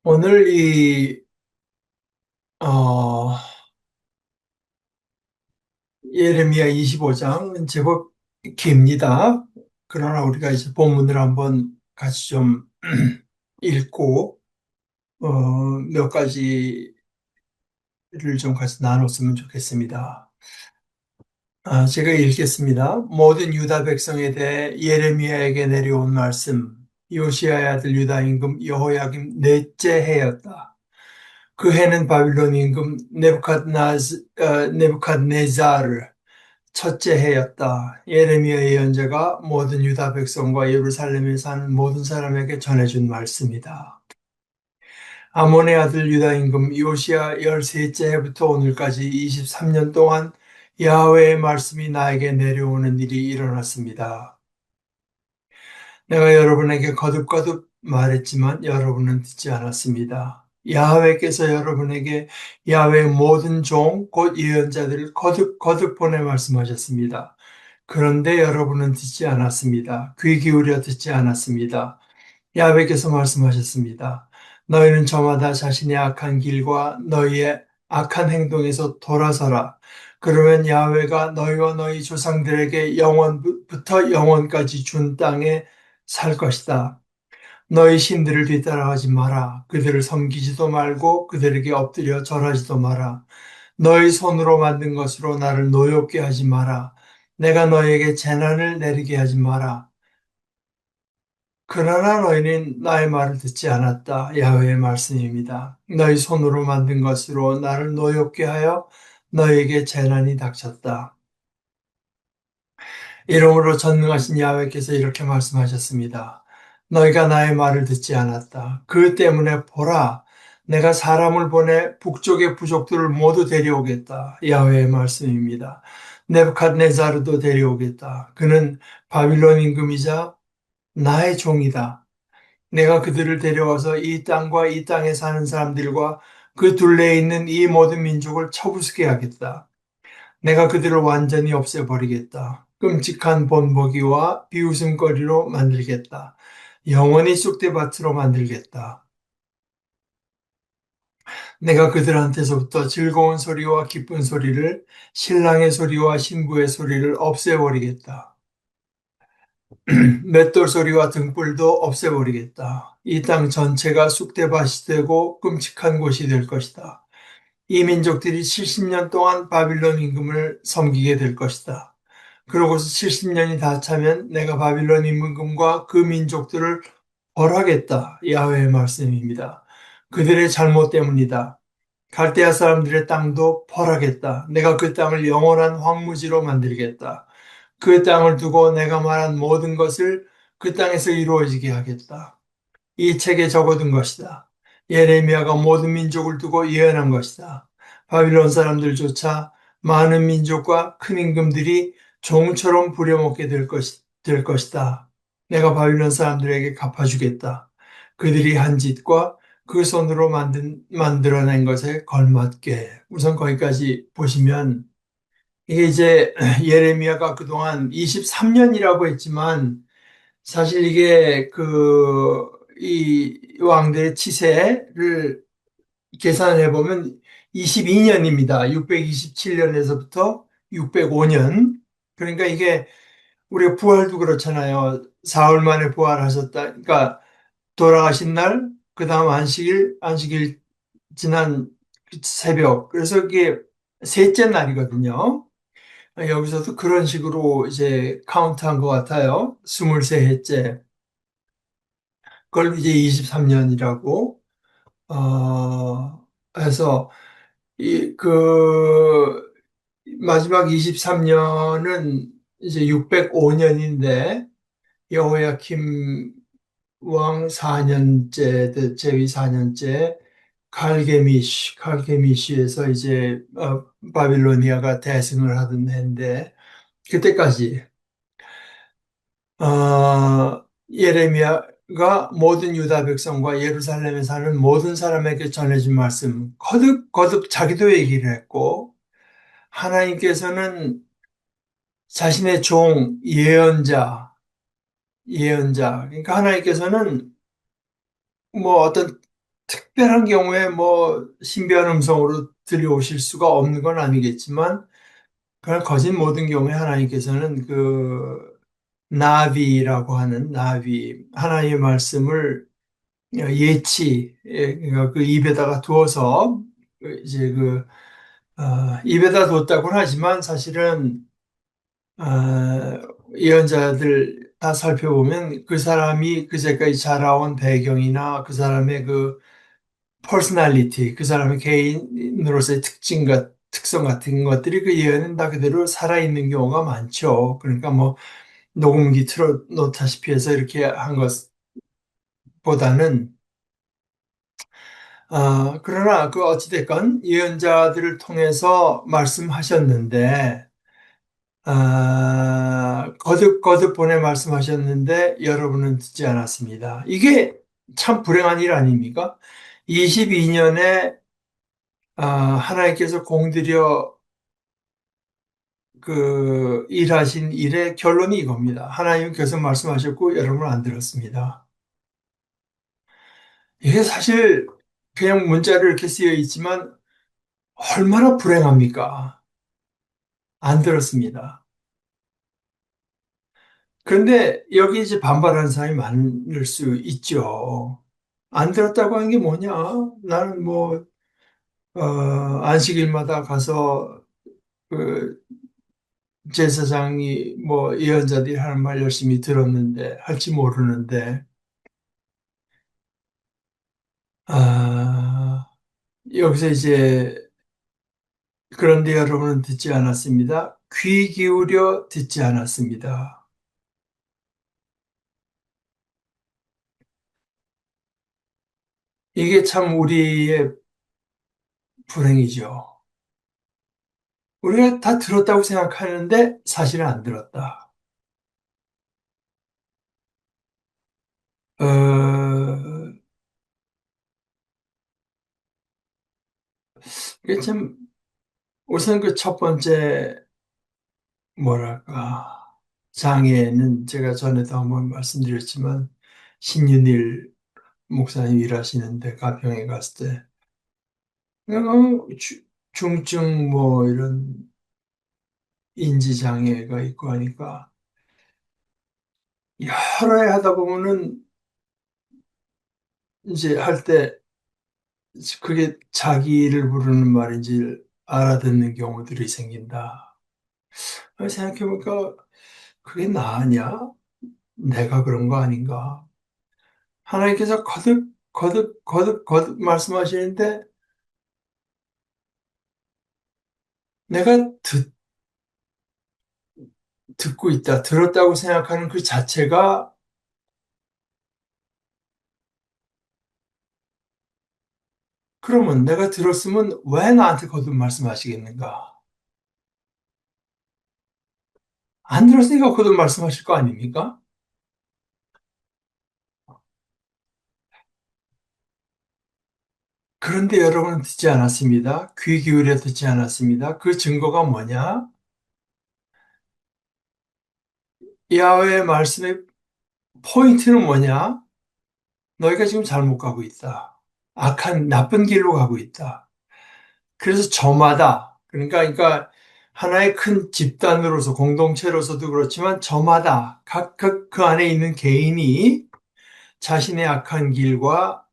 오늘 어, 예레미야 25장은 제법 깁니다. 그러나 우리가 이제 본문을 한번 같이 좀 읽고, 몇 가지를 좀 같이 나눴으면 좋겠습니다. 제가 읽겠습니다. 모든 유다 백성에 대해 예레미야에게 내려온 말씀, 요시야의 아들 유다 임금 여호야김 넷째 해였다. 그 해는 바빌론 임금 네부갓네자르 첫째 해였다. 예레미야 예언자가 모든 유다 백성과 예루살렘에 사는 모든 사람에게 전해준 말씀이다. 아몬의 아들 유다 임금 요시야 13째 해부터 오늘까지 23년 동안 야훼의 말씀이 나에게 내려오는 일이 일어났습니다. 내가 여러분에게 거듭거듭 말했지만 여러분은 듣지 않았습니다. 야훼께서 여러분에게 야훼의 모든 종, 곧 예언자들을 거듭거듭 보내 말씀하셨습니다. 그런데 여러분은 듣지 않았습니다. 귀 기울여 듣지 않았습니다. 야훼께서 말씀하셨습니다. 너희는 저마다 자신의 악한 길과 너희의 악한 행동에서 돌아서라. 그러면 야훼가 너희와 너희 조상들에게 영원부터 영원까지 준 땅에 살 것이다. 너희 신들을 뒤따라가지 마라. 그들을 섬기지도 말고 그들에게 엎드려 절하지도 마라. 너희 손으로 만든 것으로 나를 노엽게 하지 마라. 내가 너희에게 재난을 내리게 하지 마라. 그러나 너희는 나의 말을 듣지 않았다. 야훼의 말씀입니다. 너희 손으로 만든 것으로 나를 노엽게 하여 너희에게 재난이 닥쳤다. 이러므로 전능하신 야훼께서 이렇게 말씀하셨습니다. 너희가 나의 말을 듣지 않았다. 그 때문에 보라, 내가 사람을 보내 북쪽의 부족들을 모두 데려오겠다. 야훼의 말씀입니다. 네부갓네자르도 데려오겠다. 그는 바빌론 임금이자 나의 종이다. 내가 그들을 데려와서 이 땅과 이 땅에 사는 사람들과 그 둘레에 있는 이 모든 민족을 쳐부수게 하겠다. 내가 그들을 완전히 없애버리겠다. 끔찍한 본보기와 비웃음거리로 만들겠다. 영원히 쑥대밭으로 만들겠다. 내가 그들한테서부터 즐거운 소리와 기쁜 소리를, 신랑의 소리와 신부의 소리를 없애버리겠다. 맷돌 소리와 등불도 없애버리겠다. 이 땅 전체가 쑥대밭이 되고 끔찍한 곳이 될 것이다. 이 민족들이 70년 동안 바빌론 임금을 섬기게 될 것이다. 그러고서 70년이 다 차면 내가 바빌론 임금과 그 민족들을 벌하겠다. 야훼의 말씀입니다. 그들의 잘못 때문이다. 갈대아 사람들의 땅도 벌하겠다. 내가 그 땅을 영원한 황무지로 만들겠다. 그 땅을 두고 내가 말한 모든 것을 그 땅에서 이루어지게 하겠다. 이 책에 적어둔 것이다. 예레미야가 모든 민족을 두고 예언한 것이다. 바빌론 사람들조차 많은 민족과 큰 임금들이 종처럼 부려먹게 될 것이다. 내가 바빌론 사람들에게 갚아주겠다. 그들이 한 짓과 그 손으로 만들어낸 것에 걸맞게. 우선 거기까지 보시면 이게 이제 예레미야가 그동안 23년이라고 했지만 사실 이게 이 왕들의 치세를 계산해 보면 22년입니다. 627년에서부터 605년. 그러니까 이게 우리가 부활도 그렇잖아요. 사흘 만에 부활하셨다. 그러니까 돌아가신 날, 그 다음 안식일 지난 새벽. 그래서 이게 셋째 날이거든요. 여기서도 그런 식으로 이제 카운트한 것 같아요. 23회째. 그걸 이제 23년이라고, 해서, 마지막 23년은 이제 605년인데, 여호야킴 왕 4년째, 제위 4년째, 칼게미시에서 이제, 바빌로니아가 대승을 하던 해인데, 그때까지 예레미야가 모든 유다 백성과 예루살렘에 사는 모든 사람에게 전해진 말씀, 거듭 자기도 얘기를 했고, 하나님께서는 자신의 종, 예언자, 그러니까 하나님께서는 뭐 어떤 특별한 경우에 뭐 신비한 음성으로 들려오실 수가 없는 건 아니겠지만, 그런 거진 모든 경우에 하나님께서는 그 나비라고 하는 나비, 하나님의 말씀을 그러니까 그 입에다가 두어서 이제 입에다 뒀다고는 하지만 사실은 어, 예언자들 다 살펴보면 그 사람이 그제까지 자라온 배경이나 그 사람의 그 퍼스널리티, 그 사람의 개인으로서의 특성 같은 것들이 그 예언은 다 그대로 살아있는 경우가 많죠. 그러니까 뭐 녹음기 틀어 놓다시피 해서 이렇게 한 것보다는 그러나 그 어찌됐건 예언자들을 통해서 말씀하셨는데 거듭 보내 말씀하셨는데 여러분은 듣지 않았습니다. 이게 참 불행한 일 아닙니까? 22년에 하나님께서 공들여 그 일하신 일의 결론이 이겁니다. 하나님께서 말씀하셨고 여러분은 안 들었습니다. 이게 사실 그냥 문자로 이렇게 쓰여 있지만 얼마나 불행합니까? 안 들었습니다. 그런데 여기 이제 반발하는 사람이 많을 수 있죠. 안 들었다고 하는 게 뭐냐? 나는 뭐, 안식일마다 가서 그 제사장이 뭐 예언자들이 하는 말 열심히 들었는데, 할지 모르는데, 아, 여기서 이제, 그런데 여러분은 듣지 않았습니다. 귀 기울여 듣지 않았습니다. 이게 참 우리의 불행이죠. 우리가 다 들었다고 생각하는데 사실은 안 들었다. 어, 이게 참, 우선 그 첫 번째, 뭐랄까, 장애는 제가 전에도 한번 말씀드렸지만, 신윤일 목사님 일하시는데 가평에 갔을 때, 그냥 중증 뭐 이런 인지장애가 있고 하니까, 여러 해 하다 보면은 이제 할 때 그게 자기를 부르는 말인지 알아듣는 경우들이 생긴다. 생각해보니까 그게 나으냐? 내가 그런 거 아닌가? 하나님께서 거듭 말씀하시는데 내가 듣고 있다, 들었다고 생각하는 그 자체가 그러면 내가 들었으면 왜 나한테 거듭 말씀하시겠는가? 안 들었으니까 거듭 말씀하실 거 아닙니까? 그런데 여러분은 듣지 않았습니다. 귀 기울여 듣지 않았습니다. 그 증거가 뭐냐? 야훼의 말씀의 포인트는 뭐냐? 너희가 지금 잘못 가고 있다. 나쁜 길로 가고 있다. 그래서 저마다, 그러니까 하나의 큰 집단으로서, 공동체로서도 그렇지만 저마다, 각각 그 안에 있는 개인이 자신의 악한 길과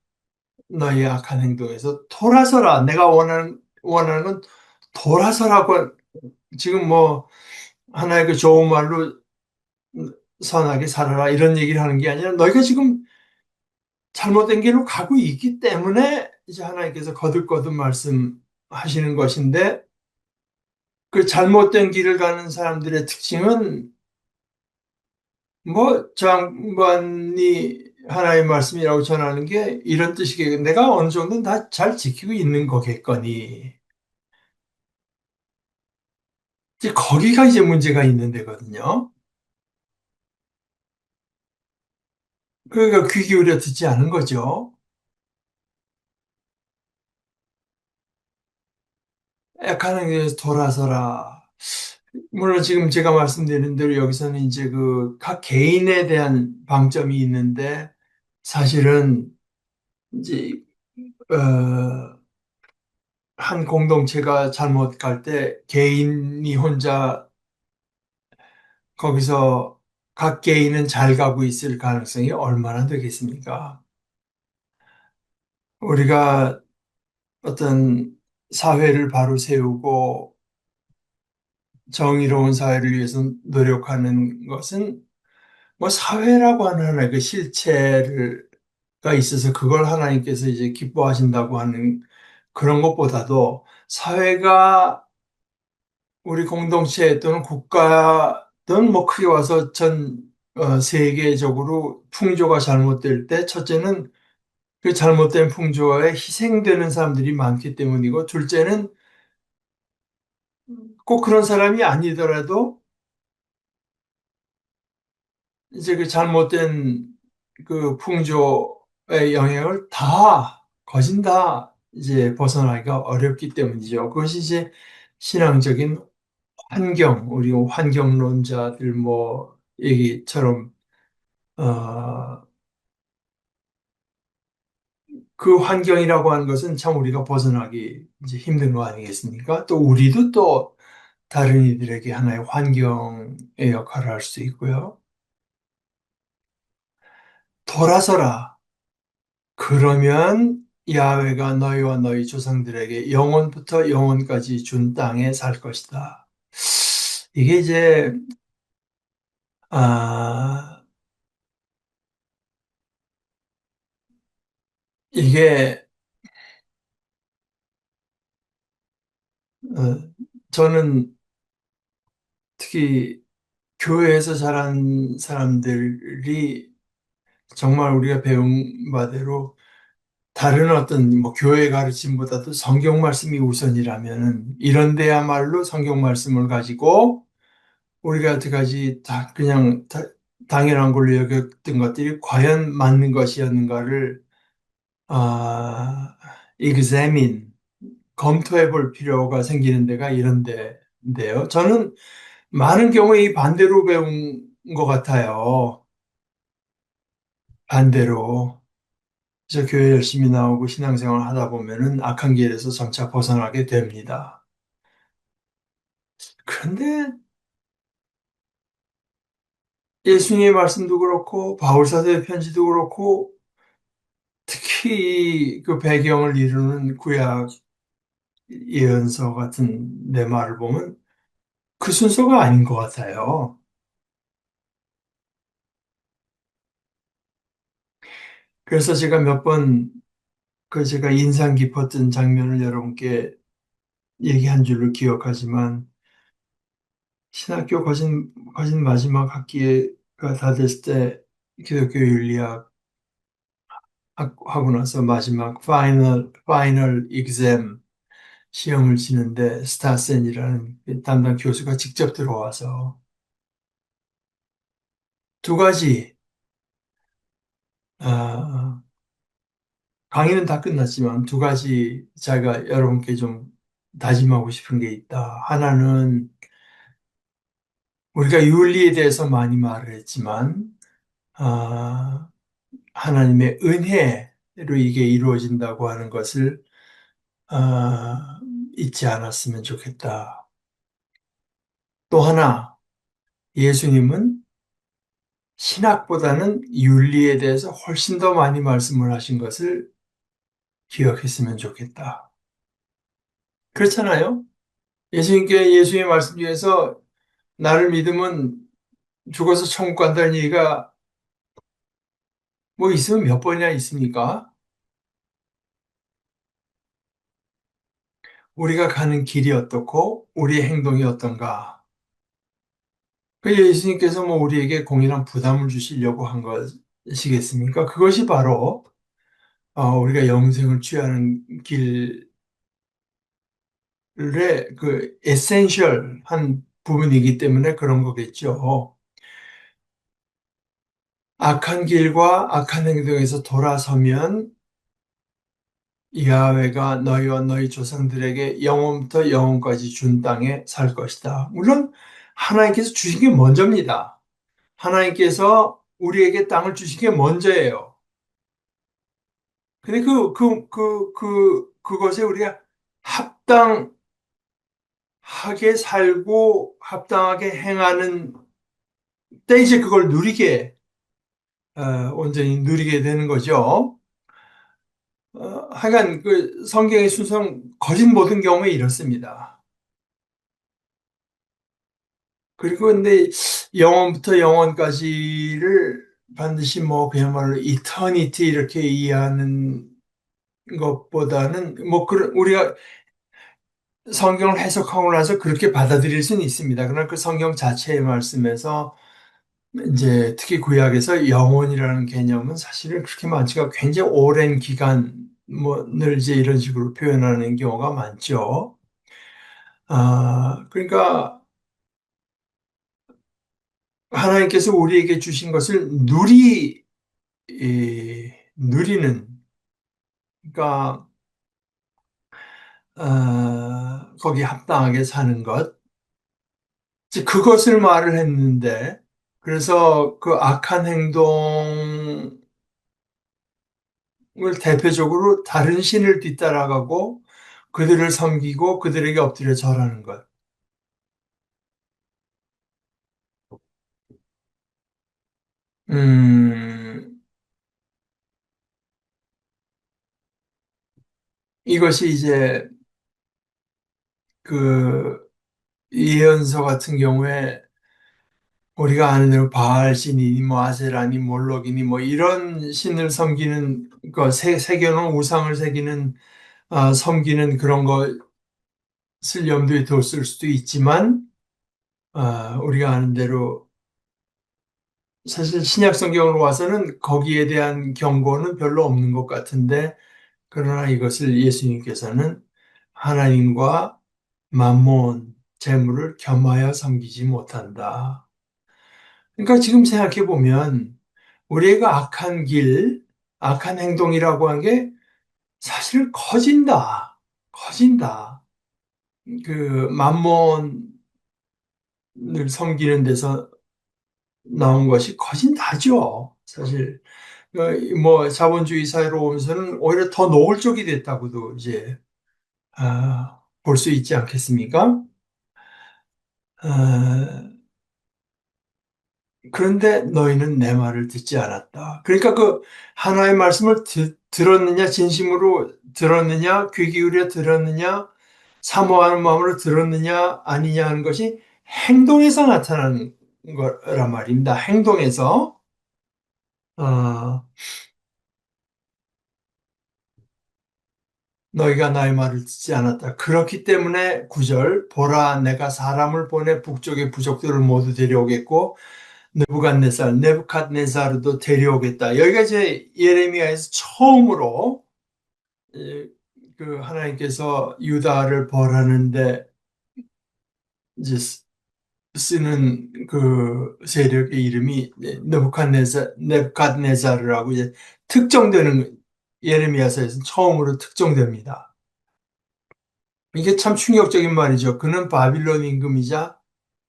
너의 악한 행동에서 돌아서라. 내가 원하는 건 돌아서라고 지금 뭐 하나의 그 좋은 말로 선하게 살아라 이런 얘기를 하는 게 아니라 너희가 지금 잘못된 길로 가고 있기 때문에 이제 하나님께서 거듭거듭 말씀하시는 것인데 그 잘못된 길을 가는 사람들의 특징은 뭐 장관이 하나의 말씀이라고 전하는 게 이런 뜻이겠 내가 어느 정도는 다 잘 지키고 있는 거겠거니 이제 거기가 이제 문제가 있는 데거든요. 그러니까 귀 기울여 듣지 않은 거죠. 약한 행동에서 돌아서라. 물론 지금 제가 말씀드린 대로 여기서는 이제 그 각 개인에 대한 방점이 있는데 사실은 이제 한 공동체가 잘못 갈 때 개인이 혼자 거기서 각 개인은 잘 가고 있을 가능성이 얼마나 되겠습니까? 우리가 어떤 사회를 바로 세우고 정의로운 사회를 위해서 노력하는 것은 뭐 사회라고 하는 하나의 그 실체가 있어서 그걸 하나님께서 이제 기뻐하신다고 하는 그런 것보다도 사회가 우리 공동체 또는 국가 또는 뭐 크게 와서 전 세계적으로 풍조가 잘못될 때 첫째는 그 잘못된 풍조에 희생되는 사람들이 많기 때문이고 둘째는 꼭 그런 사람이 아니더라도 이제 그 잘못된 그 풍조의 영향을 다 거진 다 이제 벗어나기가 어렵기 때문이죠. 그것이 이제 신앙적인 우리 환경론자들 뭐 얘기처럼 어, 그 환경이라고 하는 것은 참 우리가 벗어나기 이제 힘든 거 아니겠습니까? 또 우리도 또 다른 이들에게 하나의 환경의 역할을 할 수 있고요. 돌아서라. 그러면 야훼가 너희와 너희 조상들에게 영원부터 영원까지 준 땅에 살 것이다. 이게 이제 아 이게 저는 특히 교회에서 자란 사람들이 정말 우리가 배운 바대로 다른 어떤 뭐 교회 가르침보다도 성경 말씀이 우선이라면은 이런 데야말로 성경 말씀을 가지고 우리가 여태까지 다 그냥 당연한 걸로 여겼던 것들이 과연 맞는 것이었는가를 아, examine 검토해 볼 필요가 생기는 데가 이런 데인데요. 저는 많은 경우에 이 반대로 배운 것 같아요. 반대로. 그래서 교회 열심히 나오고 신앙생활 하다 보면은 악한 길에서 점차 벗어나게 됩니다. 그런데 예수님의 말씀도 그렇고 바울사도의 편지도 그렇고 특히 그 배경을 이루는 구약 예언서 같은 내 말을 보면 그 순서가 아닌 것 같아요. 그래서 제가 몇 번 그 제가 인상 깊었던 장면을 여러분께 얘기한 줄로 기억하지만 신학교 거진 마지막 학기가 다 됐을 때 기독교 윤리학 하고 나서 마지막 파이널 exam 시험을 치는데 스타센이라는 담당 교수가 직접 들어와서 두 가지 아, 강의는 다 끝났지만 두 가지 자기가 여러분께 좀 다짐하고 싶은 게 있다. 하나는 우리가 윤리에 대해서 많이 말을 했지만 아, 하나님의 은혜로 이게 이루어진다고 하는 것을 아, 잊지 않았으면 좋겠다. 또 하나, 예수님은 신학보다는 윤리에 대해서 훨씬 더 많이 말씀을 하신 것을 기억했으면 좋겠다. 그렇잖아요? 예수님의 말씀 중에서 나를 믿으면 죽어서 천국 간다는 얘기가 뭐 있으면 몇 번이나 있습니까? 우리가 가는 길이 어떻고 우리의 행동이 어떤가? 그 예수님께서 뭐 우리에게 공연한 부담을 주시려고 한 것이겠습니까? 그것이 바로 우리가 영생을 취하는 길의 그 에센셜한 부분이기 때문에 그런 거겠죠. 악한 길과 악한 행동에서 돌아서면 야훼가 너희와 너희 조상들에게 영원부터 영원까지 준 땅에 살 것이다. 물론 하나님께서 주신 게 먼저입니다. 하나님께서 우리에게 땅을 주신 게 먼저예요. 근데 그것에 우리가 합당하게 살고 합당하게 행하는 때 이제 그걸 어, 온전히 누리게 되는 거죠. 하여간 그 성경의 순서는 거짓 모든 경우에 이렇습니다. 그리고 근데 영원부터 영원까지를 반드시 뭐 그야말로 이터니티 이렇게 이해하는 것보다는 뭐 그런 우리가 성경을 해석하고 나서 그렇게 받아들일 수는 있습니다. 그러나 그 성경 자체의 말씀에서 이제 특히 구약에서 영원이라는 개념은 사실은 그렇게 많지가 굉장히 오랜 기간 뭐늘 이제 이런 식으로 표현하는 경우가 많죠. 그러니까 하나님께서 우리에게 주신 것을 누리는 그러니까 거기에 합당하게 사는 것 이제 그것을 말을 했는데 그래서 그 악한 행동을 대표적으로 다른 신을 뒤따라가고 그들을 섬기고 그들에게 엎드려 절하는 것. 음, 이것이 이제 그 예언서 같은 경우에 우리가 아는 대로 바알 신이니 뭐 아세라니 몰록이니 뭐 이런 신을 섬기는 거 새겨놓은 우상을 새기는 섬기는 그런 것을 염두에 뒀을 수도 있지만 우리가 아는 대로 사실 신약 성경으로 와서는 거기에 대한 경고는 별로 없는 것 같은데 그러나 이것을 예수님께서는 하나님과 만몬 재물을 겸하여 섬기지 못한다. 그러니까 지금 생각해 보면 우리가 악한 길, 악한 행동이라고 한 게 사실 커진다. 커진다. 그 만몬을 섬기는 데서 나온 것이 커진다죠. 사실 뭐 자본주의 사회로 오면서는 오히려 더 노골적이 됐다고도 이제 볼 수 있지 않겠습니까? 아, 그런데 너희는 내 말을 듣지 않았다. 그러니까 그 하나의 말씀을 들었느냐, 진심으로 들었느냐, 귀 기울여 들었느냐, 사모하는 마음으로 들었느냐, 아니냐 하는 것이 행동에서 나타나는 거란 말입니다. 행동에서. 어, 너희가 나의 말을 듣지 않았다. 그렇기 때문에 구절 보라 내가 사람을 보내 북쪽의 부족들을 모두 데려오겠고 네부갓네사르도 데려오겠다. 여기가 이제 예레미야에서 처음으로 예, 그 하나님께서 유다를 벌하는데 이제 쓰는 그 세력의 이름이 네부갓네자르라고 이제 특정되는 예레미야서에서 처음으로 특정됩니다. 이게 참 충격적인 말이죠. 그는 바빌론 임금이자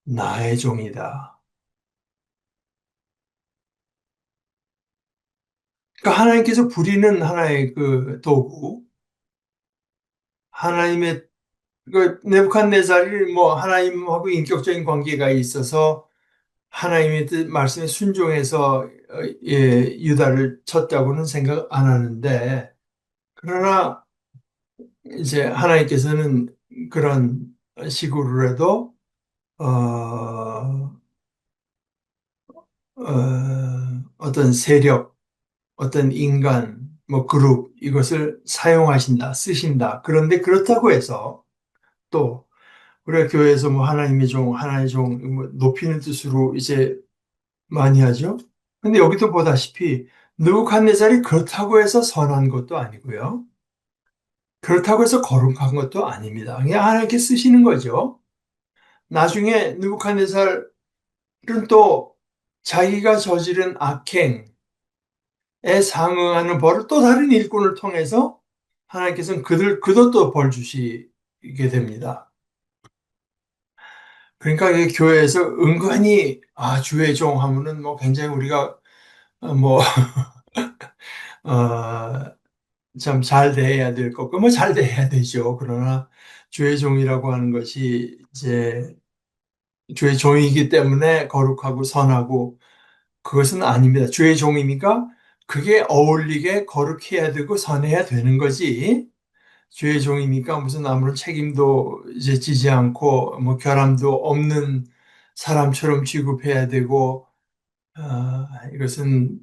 나의 종이다. 그러니까 하나님께서 부리는 하나의 그 도구, 하나님의 그 네부칸네살이 뭐 하나님하고 인격적인 관계가 있어서 하나님의 뜻 말씀에 순종해서 유다를 쳤다고는 생각 안 하는데 그러나 이제 하나님께서는 그런 식으로라도 어떤 세력, 어떤 인간, 뭐 그룹 이것을 사용하신다, 쓰신다. 그런데 그렇다고 해서 또 우리가 교회에서 뭐 하나님의 종, 하나의 종, 뭐 높이는 뜻으로 이제 많이 하죠. 근데 여기도 보다시피 느부갓네살이 그렇다고 해서 선한 것도 아니고요. 그렇다고 해서 거룩한 것도 아닙니다. 그냥 하나님께 쓰시는 거죠. 나중에 느부갓네살은 또 자기가 저지른 악행에 상응하는 벌을 또 다른 일꾼을 통해서 하나님께서는 그도 벌 주시게 됩니다. 그러니까 이 교회에서 은근히 주의 종 하면은 뭐 굉장히 우리가 뭐 참 잘 대해야 될 거고, 뭐 잘 대해야 되죠. 그러나 주의 종이라고 하는 것이 이제 주의 종이기 때문에 거룩하고 선하고 그것은 아닙니다. 주의 종이니까 그게 어울리게 거룩해야 되고 선해야 되는 거지. 주의 종이니까 무슨 아무런 책임도 이제 지지 않고 뭐 결함도 없는 사람처럼 취급해야 되고 이것은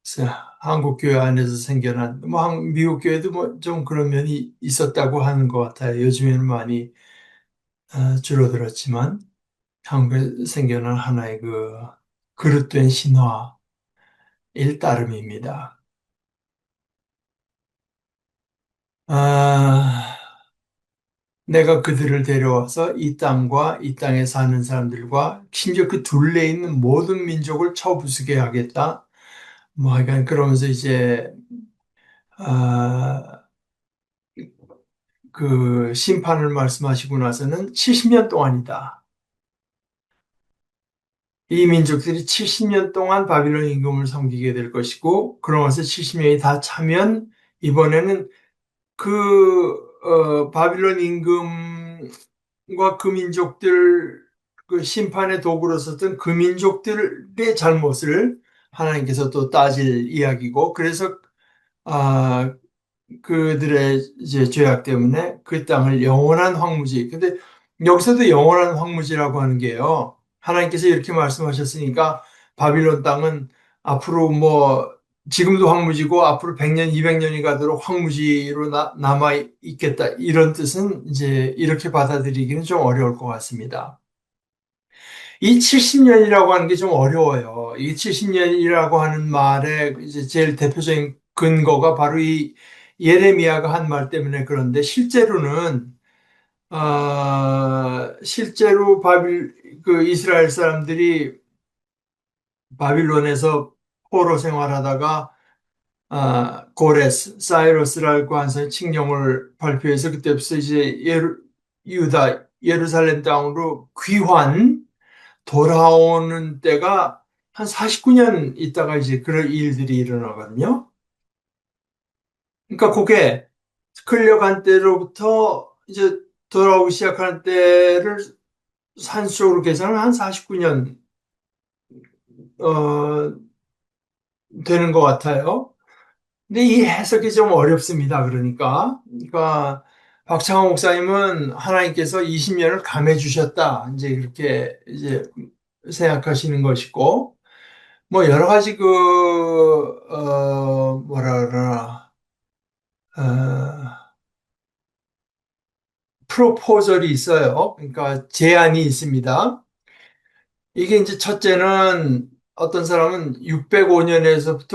글쎄, 한국 교회 안에서 생겨난 뭐 미국 교회도 뭐 좀 그런 면이 있었다고 하는 것 같아요. 요즘에는 많이 줄어들었지만 한국에 생겨난 하나의 그 그릇된 신화일 따름입니다. 아, 내가 그들을 데려와서 이 땅과 이 땅에 사는 사람들과 심지어 그 둘레에 있는 모든 민족을 쳐부수게 하겠다. 뭐 하여간 그러면서 이제 아, 그 심판을 말씀하시고 나서는 70년 동안이다. 이 민족들이 70년 동안 바빌론 임금을 섬기게 될 것이고, 그러면서 70년이 다 차면 이번에는 바빌론 임금과 그 민족들 그 심판의 도구로 썼던 그 민족들의 잘못을 하나님께서 또 따질 이야기고, 그래서 아, 그들의 이제 죄악 때문에 그 땅을 영원한 황무지. 근데 여기서도 영원한 황무지라고 하는 게요. 하나님께서 이렇게 말씀하셨으니까 바빌론 땅은 앞으로 뭐 지금도 황무지고 앞으로 100년, 200년이 가도록 황무지로 남아 있겠다. 이런 뜻은 이제 이렇게 받아들이기는 좀 어려울 것 같습니다. 이 70년이라고 하는 게 좀 어려워요. 이 70년이라고 하는 말의 이제 제일 대표적인 근거가 바로 이 예레미야가 한 말 때문에 그런데 실제로는 실제로 그 이스라엘 사람들이 바빌론에서 포로 생활하다가 고레스, 사이러스라고 하는 사람이 칙령을 발표해서 그때부터 이제 유다, 예루살렘 땅으로 귀환 돌아오는 때가 한 49년 있다가 이제 그런 일들이 일어나거든요. 그러니까 그게 끌려간 때로부터 이제 돌아오기 시작하는 때를 산수적으로 계산하면 한 49년 되는 것 같아요. 근데 이 해석이 좀 어렵습니다. 그러니까 박창호 목사님은 하나님께서 20년을 감해 주셨다. 이제 그렇게 이제 생각하시는 것이고 뭐 여러 가지 뭐라 그러나 어, 프로포절이 있어요. 그러니까 제안이 있습니다. 이게 이제 첫째는 어떤 사람은 605년에서부터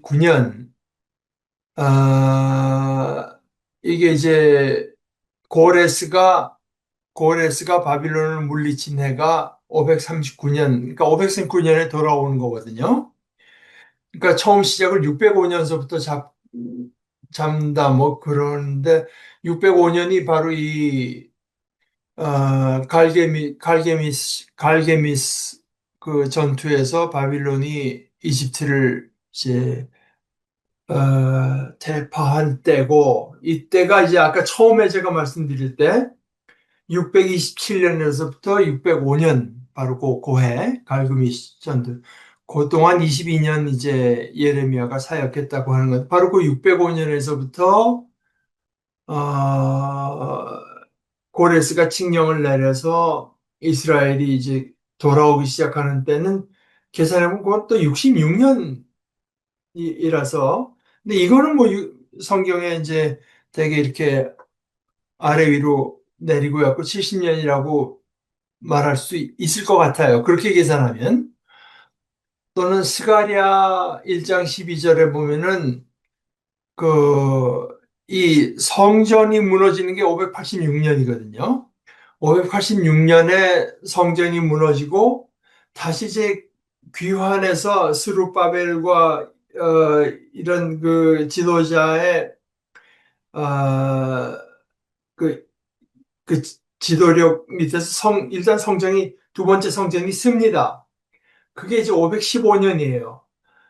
539년 이게 이제 고레스가 고레스가 바빌론을 물리친 해가 539년, 그러니까 539년에 돌아오는 거거든요. 그러니까 처음 시작을 605년서부터 잡다 뭐 그러는데 605년이 바로 이 갈게미스 그 전투에서 바빌론이 이집트를 이제 대파한 때고 이때가 이제 아까 처음에 제가 말씀드릴 때 627년에서부터 605년 바로 그 갈그미스 전투 그동안 22년 이제 예레미야가 사역했다고 하는 것 바로 그 605년에서부터 고레스가 칙령을 내려서 이스라엘이 이제 돌아오기 시작하는 때는 계산해보면 그것도 66년이라서 근데 이거는 뭐 성경에 이제 되게 이렇게 아래 위로 내리고 갖고 70년이라고 말할 수 있을 것 같아요. 그렇게 계산하면 또는 스가랴 1장 12절에 보면은 이 성전이 무너지는 게 586년이거든요. 586년에 성전이 무너지고 다시 이제 귀환해서 스룹바벨과 이런 그 지도자의 어, 그, 그 지도력 밑에서 일단 성전이 두 번째 성전이 씁니다. 그게 이제 515년이에요.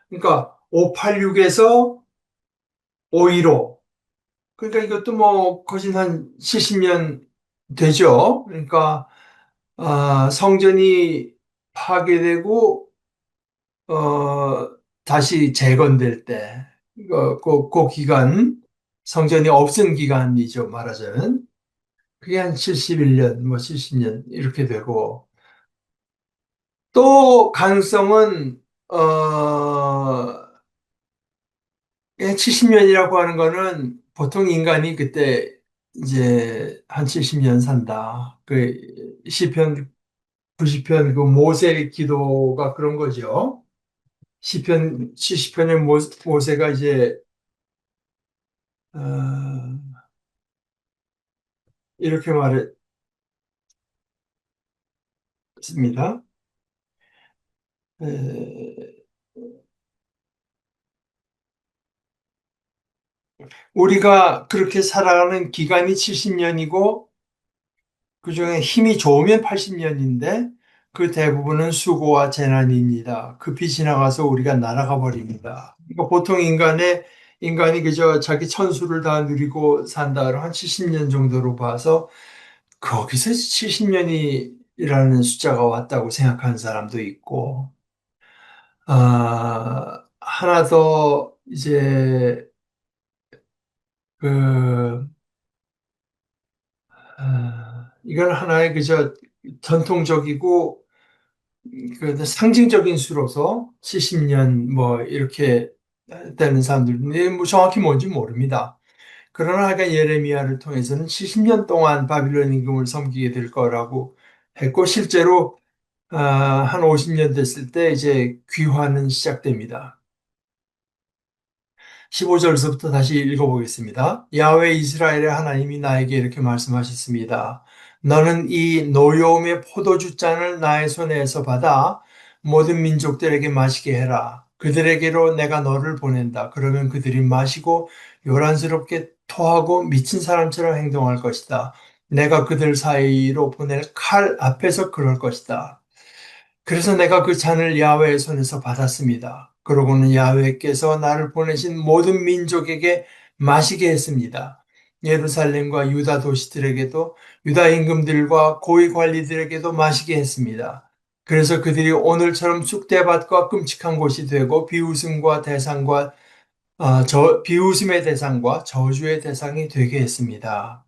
그러니까 586에서 515. 그러니까 이것도 뭐 거진 한 70년 되죠. 그러니까 성전이 파괴되고 다시 재건될 때, 그 기간, 성전이 없은 기간이죠, 말하자면. 그게 한 71년, 뭐 70년, 이렇게 되고, 또 가능성은, 70년이라고 하는 거는 보통 인간이 그때 이제 한 70년 산다. 그 시편 90편 그 모세 기도가 그런 거죠. 시편 70편의 모세가 이제 어, 이렇게 말했습니다. 에, 우리가 그렇게 살아가는 기간이 70년이고 그중에 힘이 좋으면 80년인데 그 대부분은 수고와 재난입니다. 급히 지나가서 우리가 날아가 버립니다. 그러니까 보통 인간이 그저 자기 천수를 다 누리고 산다 그러면 한 70년 정도로 봐서 거기서 70년이라는 숫자가 왔다고 생각하는 사람도 있고, 하나 더 이제 그 이건 하나의 그저 전통적이고 그 상징적인 수로서 70년 뭐 이렇게 되는 사람들인데 뭐 정확히 뭔지 모릅니다. 그러나 하여간 예레미야를 통해서는 70년 동안 바빌론 임금을 섬기게 될 거라고 했고 실제로 한 50년 됐을 때 이제 귀화는 시작됩니다. 15절서부터 다시 읽어보겠습니다. 야훼 이스라엘의 하나님이 나에게 이렇게 말씀하셨습니다. 너는 이 노여움의 포도주 잔을 나의 손에서 받아 모든 민족들에게 마시게 해라. 그들에게로 내가 너를 보낸다. 그러면 그들이 마시고 요란스럽게 토하고 미친 사람처럼 행동할 것이다. 내가 그들 사이로 보낼 칼 앞에서 그럴 것이다. 그래서 내가 그 잔을 야훼의 손에서 받았습니다. 그러고는 야훼께서 나를 보내신 모든 민족에게 마시게 했습니다. 예루살렘과 유다 도시들에게도 유다 임금들과 고위 관리들에게도 마시게 했습니다. 그래서 그들이 오늘처럼 쑥대밭과 끔찍한 곳이 되고 비웃음의 대상과 저주의 대상이 되게 했습니다.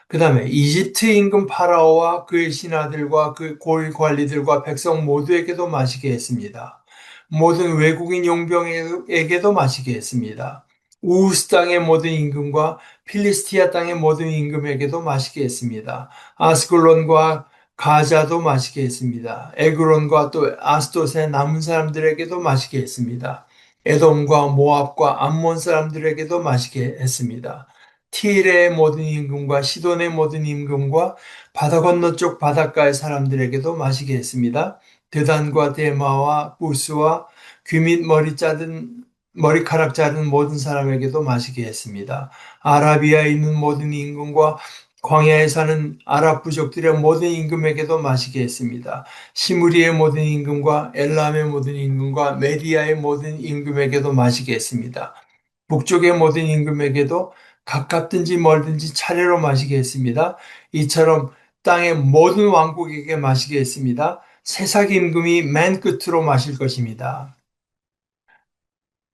그 다음에 이집트 임금 파라오와 그의 신하들과 그 고위 관리들과 백성 모두에게도 마시게 했습니다. 모든 외국인 용병에게도 마시게 했습니다. 우스 땅의 모든 임금과 필리스티아 땅의 모든 임금에게도 마시게 했습니다. 아스글론과 가자도 마시게 했습니다. 에그론과 또 아스돗의 남은 사람들에게도 마시게 했습니다. 에돔과 모압과 암몬 사람들에게도 마시게 했습니다. 티일의 모든 임금과 시돈의 모든 임금과 바다 건너쪽 바닷가의 사람들에게도 마시게 했습니다. 드단과 데마와 부스와 귀 및 머리카락 자른 모든 사람에게도 마시게 했습니다. 아라비아에 있는 모든 임금과 광야에 사는 아랍 부족들의 모든 임금에게도 마시게 했습니다. 시무리의 모든 임금과 엘람의 모든 임금과 메디아의 모든 임금에게도 마시게 했습니다. 북쪽의 모든 임금에게도 가깝든지 멀든지 차례로 마시게 했습니다. 이처럼 땅의 모든 왕국에게 마시게 했습니다. 세상 임금이 맨 끝으로 마실 것입니다.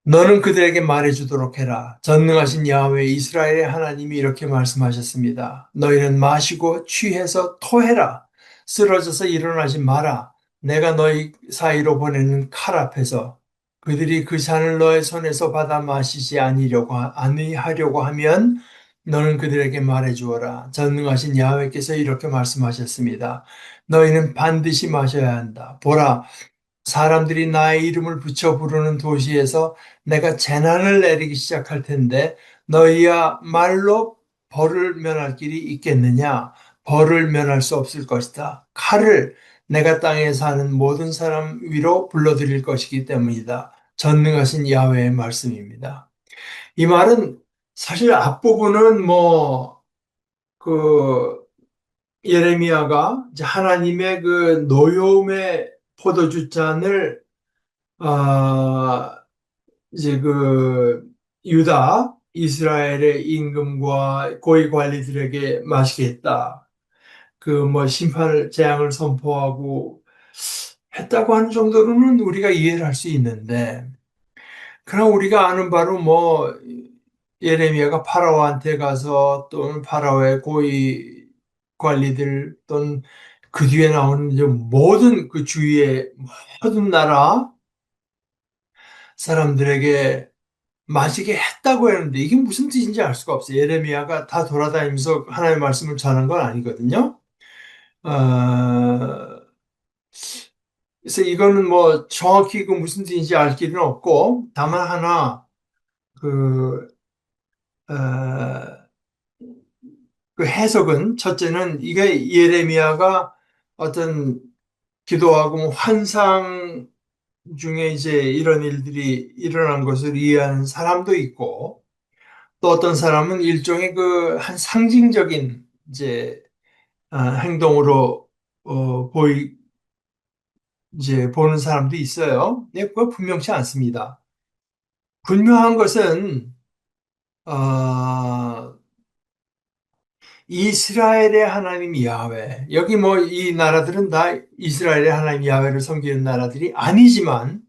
너는 그들에게 말해주도록 해라. 전능하신 야훼 이스라엘의 하나님이 이렇게 말씀하셨습니다. 너희는 마시고 취해서 토해라. 쓰러져서 일어나지 마라. 내가 너희 사이로 보내는 칼 앞에서 그들이 그 잔을 너의 손에서 받아 마시지 아니하려고 하면 너는 그들에게 말해주어라. 전능하신 야훼께서 이렇게 말씀하셨습니다. 너희는 반드시 마셔야 한다. 보라, 사람들이 나의 이름을 붙여 부르는 도시에서 내가 재난을 내리기 시작할 텐데 너희야말로 벌을 면할 길이 있겠느냐? 벌을 면할 수 없을 것이다. 칼을 내가 땅에 사는 모든 사람 위로 불러들일 것이기 때문이다. 전능하신 야훼의 말씀입니다. 이 말은 사실 앞부분은 그 예레미야가 이제 하나님의 그 노여움의 포도주 잔을 아, 이제 유다, 이스라엘의 임금과 고위 관리들에게 마시게 했다. 심판을, 재앙을 선포하고 했다고 하는 정도로는 우리가 이해를 할 수 있는데, 그러나 우리가 아는 바로 예레미야가 파라오한테 가서 또는 파라오의 고위 관리들 또는 그 뒤에 나오는 이제 모든 그 주위의 모든 나라 사람들에게 마시게 했다고 했는데 이게 무슨 뜻인지 알 수가 없어요. 예레미야가 다 돌아다니면서 하나님의 말씀을 전한 건 아니거든요. 어, 그래서 이거는 정확히 그 무슨 뜻인지 알 길은 없고 다만 하나 그, 어, 그 해석은 첫째는 이게 예레미야가 어떤 기도하고 환상 중에 이제 이런 일들이 일어난 것을 이해하는 사람도 있고 또 어떤 사람은 일종의 한 상징적인 이제 행동으로 이제 보는 사람도 있어요. 네, 그거 분명치 않습니다. 분명한 것은 어, 이스라엘의 하나님 야훼. 여기 이 나라들은 다 이스라엘의 하나님 야훼를 섬기는 나라들이 아니지만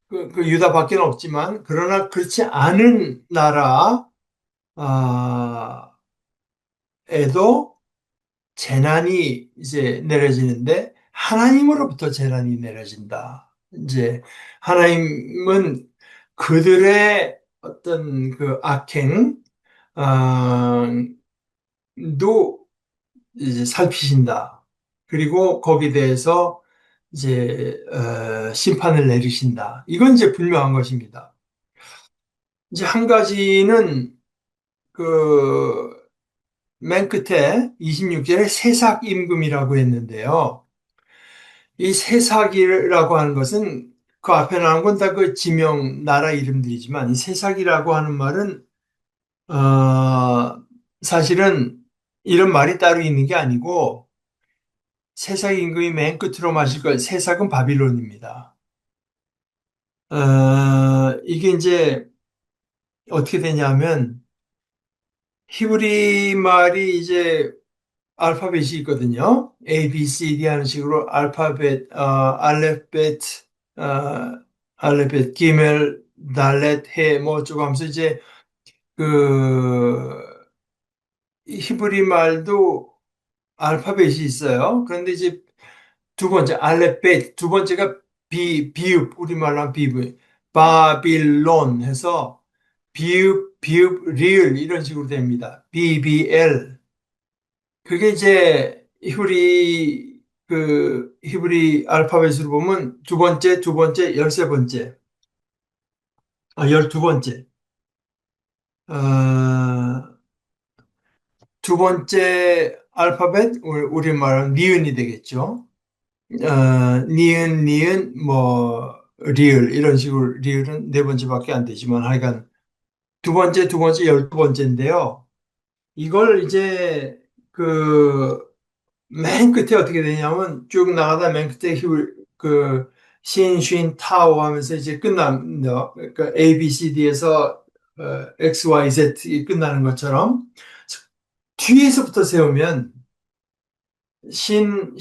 그 유다밖에 없지만 그러나 그렇지 않은 나라에도 재난이 이제 내려지는데 하나님으로부터 재난이 내려진다. 이제 하나님은 그들의 어떤 그 악행, 도 이제 살피신다. 그리고 거기에 대해서 이제 심판을 내리신다. 이건 이제 분명한 것입니다. 이제 한 가지는 그 맨 끝에 26절에 세삭 임금이라고 했는데요. 이 세삭이라고 하는 것은 그 앞에 나온 건 다 그 지명 나라 이름들이지만 이 세삭이라고 하는 말은 사실은 이런 말이 따로 있는 게 아니고 세삭 임금이 맨 끝으로 마실 것 세삭은 바빌론입니다. 이게 이제 어떻게 되냐면 히브리 말이 이제 알파벳이 있거든요. A, B, C, D 하는 식으로 알렙벳, 어, 알렙벳, 기멜, 달렛, 해, 뭐 어쩌고 하면서 이제 그 히브리 말도 알파벳이 있어요. 그런데 이제 두 번째 알렙벳, 두 번째가 비읍, 우리말로 하면 비읍, 바빌론 해서 비읍, 리을 이런 식으로 됩니다. BBL. 그게 이제 히브리 알파벳으로 보면 두 번째, 열세 번째, 열두 번째. 어, 두 번째 알파벳, 우리 말하는 니은이 되겠죠. 니은, 리을, 이런 식으로, 리을은 네 번째밖에 안 되지만, 하여간, 두 번째, 열두 번째인데요. 이걸 이제, 맨 끝에 어떻게 되냐면 쭉 나가다 맨 끝에 신, 타오 하면서 이제 끝납니다. 그러니까 A, B, C, D에서 X, Y, Z 끝나는 것처럼 뒤에서부터 세우면 신은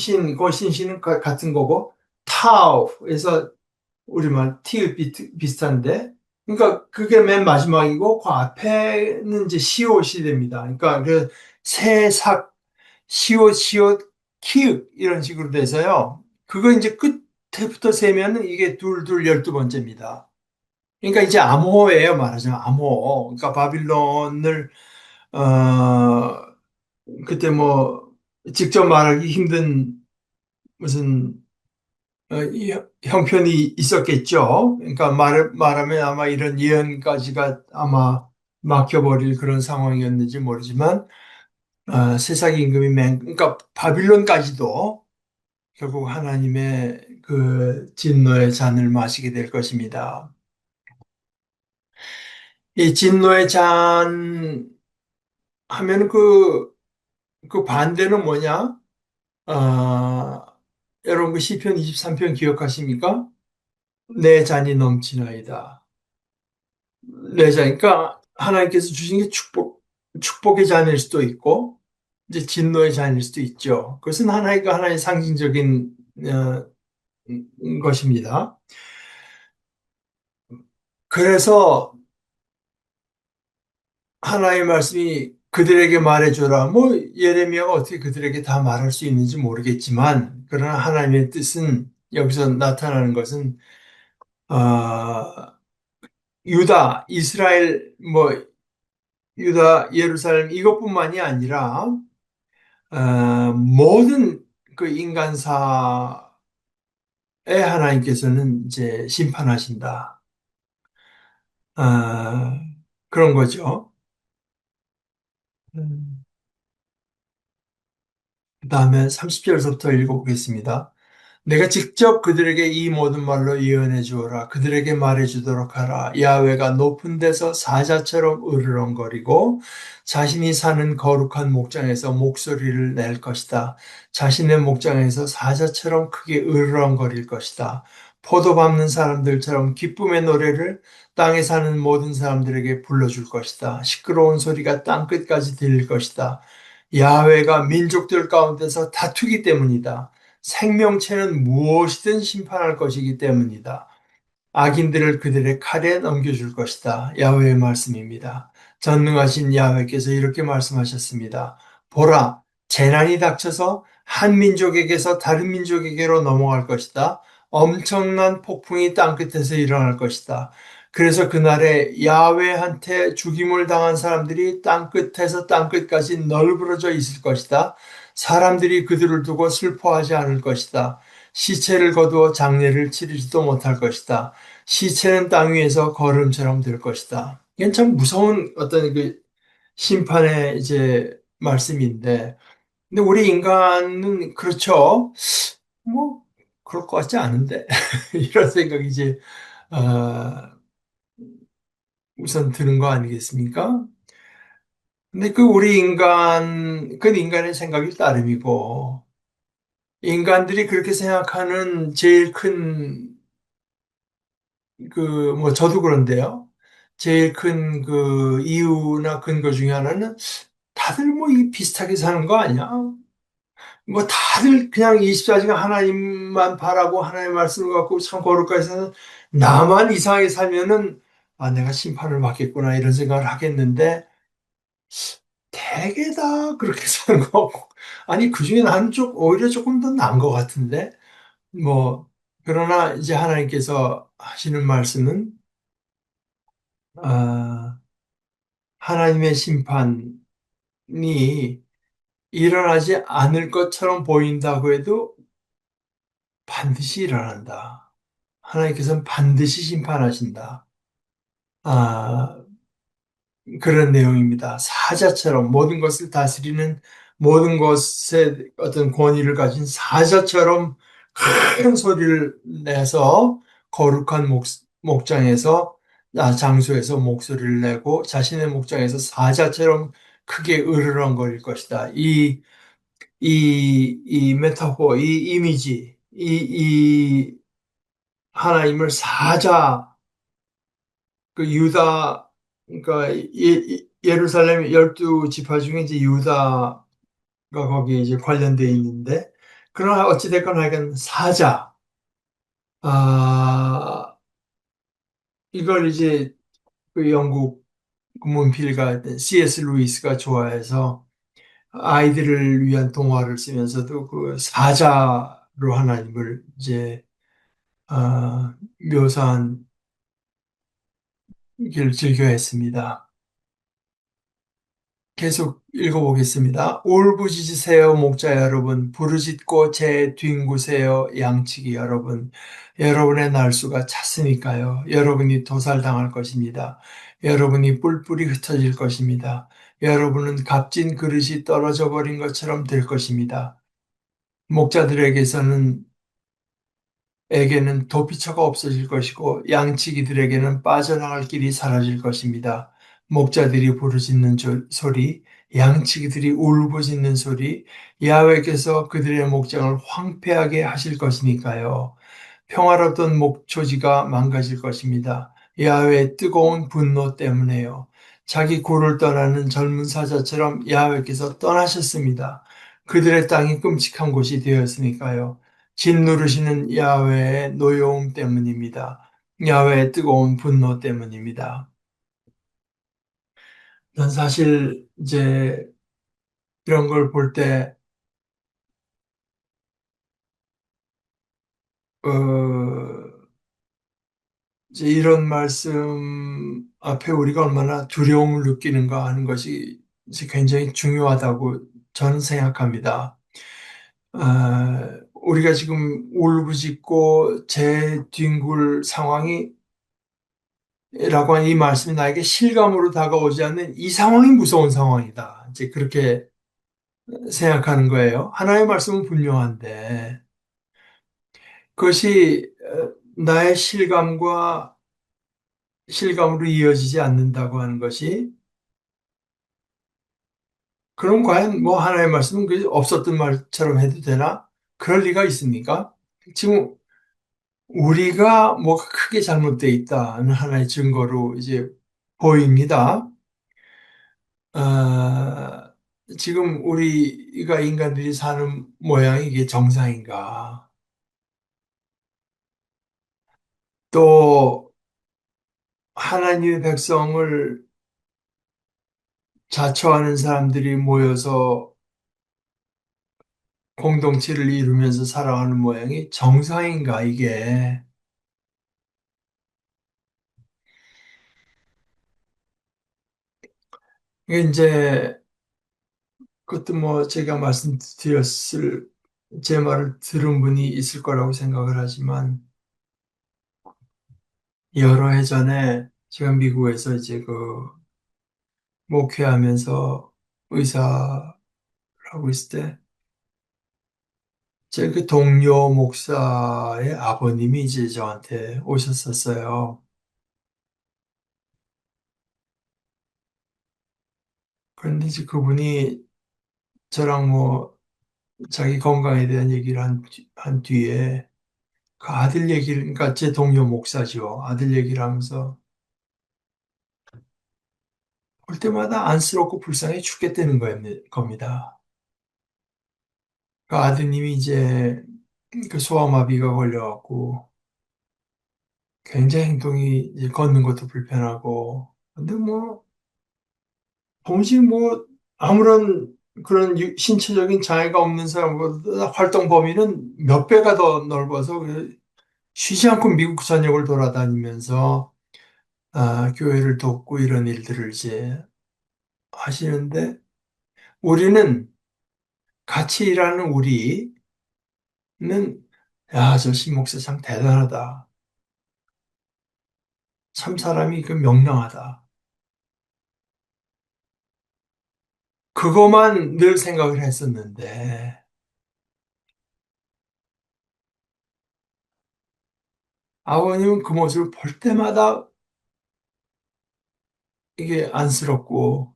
같은 거고 타오에서 우리말 티읕 비슷한데 그러니까 그게 맨 마지막이고 그 앞에는 이제 시옷이 됩니다. 그러니까 새삭 시옷, 키읔 이런 식으로 돼서요. 그거 이제 끝에부터 세면은 이게 둘 열두 번째입니다. 그러니까 이제 암호예요, 말하자면 암호. 그러니까 바빌론을 어 그때 직접 말하기 힘든 무슨 형편이 있었겠죠. 그러니까 말하면 아마 이런 예언까지가 아마 막혀버릴 그런 상황이었는지 모르지만 세상 임금이 그러니까 바빌론까지도 결국 하나님의 그 진노의 잔을 마시게 될 것입니다. 이 진노의 잔 하면 그 반대는 뭐냐? 여러분 그 시편 23편 기억하십니까? 내 잔이 넘치나이다. 내자니까 하나님께서 주신 게 축복의 잔일 수도 있고, 이제 진노의 잔일 수도 있죠. 그것은 하나의 상징적인 것입니다. 그래서 하나의 말씀이 그들에게 말해줘라. 뭐 예레미야가 어떻게 그들에게 다 말할 수 있는지 모르겠지만, 그러나 하나님의 뜻은 여기서 나타나는 것은 유다, 이스라엘, 뭐 유다, 예루살렘 이것뿐만이 아니라 모든 그 인간사에 하나님께서는 이제 심판하신다. 아, 그런 거죠. 그 다음에 30절서부터 읽어보겠습니다. 내가 직접 그들에게 이 모든 말로 예언해 주어라. 그들에게 말해 주도록 하라. 야훼가 높은 데서 사자처럼 으르렁거리고 자신이 사는 거룩한 목장에서 목소리를 낼 것이다. 자신의 목장에서 사자처럼 크게 으르렁거릴 것이다. 포도 밟는 사람들처럼 기쁨의 노래를 땅에 사는 모든 사람들에게 불러줄 것이다. 시끄러운 소리가 땅 끝까지 들릴 것이다. 야훼가 민족들 가운데서 다투기 때문이다. 생명체는 무엇이든 심판할 것이기 때문이다. 악인들을 그들의 칼에 넘겨줄 것이다. 야훼의 말씀입니다. 전능하신 야훼께서 이렇게 말씀하셨습니다. 보라, 재난이 닥쳐서 한 민족에게서 다른 민족에게로 넘어갈 것이다. 엄청난 폭풍이 땅끝에서 일어날 것이다. 그래서 그날에 야훼한테 죽임을 당한 사람들이 땅끝에서 땅끝까지 널브러져 있을 것이다. 사람들이 그들을 두고 슬퍼하지 않을 것이다. 시체를 거두어 장례를 치르지도 못할 것이다. 시체는 땅 위에서 걸음처럼 될 것이다. 이건 참 무서운 어떤 그 심판의 이제 말씀인데, 근데 우리 인간은 그렇죠. 뭐 그럴 것 같지 않은데 이런 생각이 이제 어, 우선 드는 거 아니겠습니까? 근데 그 인간의 생각이 따름이고, 인간들이 그렇게 생각하는 제일 큰 뭐, 저도 그런데요. 제일 큰 그 이유나 근거 중에 하나는 다들 뭐 이 비슷하게 사는 거 아니야? 뭐 다들 그냥 24시간 하나님만 바라고 하나님의 말씀을 갖고 참 거룩하게 사는 나만 이상하게 살면은 내가 심판을 받겠구나 이런 생각을 하겠는데 대개 다 그렇게 사는 거 같고 아니 그중에 오히려 조금 더 나은 것 같은데 뭐 그러나 이제 하나님께서 하시는 말씀은 아, 하나님의 심판이 일어나지 않을 것처럼 보인다고 해도 반드시 일어난다. 하나님께서는 반드시 심판하신다. 아, 그런 내용입니다. 사자처럼 모든 것을 다스리는 모든 것의 어떤 권위를 가진 사자처럼 큰 소리를 내서 거룩한 목장에서 장소에서 목소리를 내고 자신의 목장에서 사자처럼 크게 으르렁거릴 것이다. 이 메타포, 이 이미지, 이 하나님을 사자, 그 유다, 그러니까 예루살렘 12지파 중에 이제 유다가 거기에 이제 관련되어 있는데, 그러나 어찌됐건 하여간 사자, 아, 이걸 이제 그 영국 문필가 C.S. 루이스가 좋아해서 아이들을 위한 동화를 쓰면서도 그 사자로 하나님을 이제 묘사한 길 즐겨 했습니다. 계속 읽어보겠습니다. 울부짖으세요, 목자 여러분. 부르짖고 재 뒹구세요, 양치기 여러분. 여러분의 날수가 찼으니까요. 여러분이 도살당할 것입니다. 여러분이 뿔뿔이 흩어질 것입니다. 여러분은 값진 그릇이 떨어져 버린 것처럼 될 것입니다. 목자들에게서는 에게는 도피처가 없어질 것이고 양치기들에게는 빠져나갈 길이 사라질 것입니다. 목자들이 부르짖는 소리, 양치기들이 울부짖는 소리, 야훼께서 그들의 목장을 황폐하게 하실 것이니까요. 평화롭던 목초지가 망가질 것입니다. 야훼의 뜨거운 분노 때문에요. 자기 고를 떠나는 젊은 사자처럼 야훼께서 떠나셨습니다. 그들의 땅이 끔찍한 곳이 되었으니까요. 짓누르시는 야훼의 노여움 때문입니다. 야훼의 뜨거운 분노 때문입니다. 난 사실 이제 이런 걸 볼 때, 이제 이런 말씀 앞에 우리가 얼마나 두려움을 느끼는가 하는 것이 이제 굉장히 중요하다고 저는 생각합니다. 우리가 지금 울부짖고 재뒹굴 상황이 라고 하는 이 말씀이 나에게 실감으로 다가오지 않는 이 상황이 무서운 상황이다. 이제 그렇게 생각하는 거예요. 하나의 말씀은 분명한데 그것이 나의 실감으로 이어지지 않는다고 하는 것이 그럼 과연 뭐 하나의 말씀은 그 없었던 말처럼 해도 되나? 그럴 리가 있습니까? 지금 우리가 뭐가 크게 잘못되어 있다는 하나의 증거로 이제 보입니다. 아, 지금 우리가 인간들이 사는 모양이 이게 정상인가? 또 하나님의 백성을 자처하는 사람들이 모여서 공동체를 이루면서 살아가는 모양이 정상인가, 이게. 이게 이제 그것도 뭐 제가 말씀드렸을 제 말을 들은 분이 있을 거라고 생각을 하지만 여러 해 전에 제가 미국에서 이제 그 목회하면서 의사라고 있을 때 제 그 동료 목사의 아버님이 이제 저한테 오셨었어요. 그런데 이제 그분이 저랑 뭐 자기 건강에 대한 얘기를 한 뒤에 그 아들 얘기를, 그러니까 제 동료 목사죠. 아들 얘기를 하면서 볼 때마다 안쓰럽고 불쌍해 죽겠다는 겁니다. 그 아드님이 이제 그 소아마비가 걸려갖고 굉장히 행동이 이제 걷는 것도 불편하고 근데 뭐 동시에 뭐 아무런 그런 신체적인 장애가 없는 사람보다 활동 범위는 몇 배가 더 넓어서 쉬지 않고 미국 전역을 돌아다니면서 교회를 돕고 이런 일들을 이제 하시는데 우리는 같이 일하는 우리는 야, 저 신목사 참 대단하다. 참 사람이 그 명랑하다. 그것만 늘 생각을 했었는데 아버님은 그 모습을 볼 때마다 이게 안쓰럽고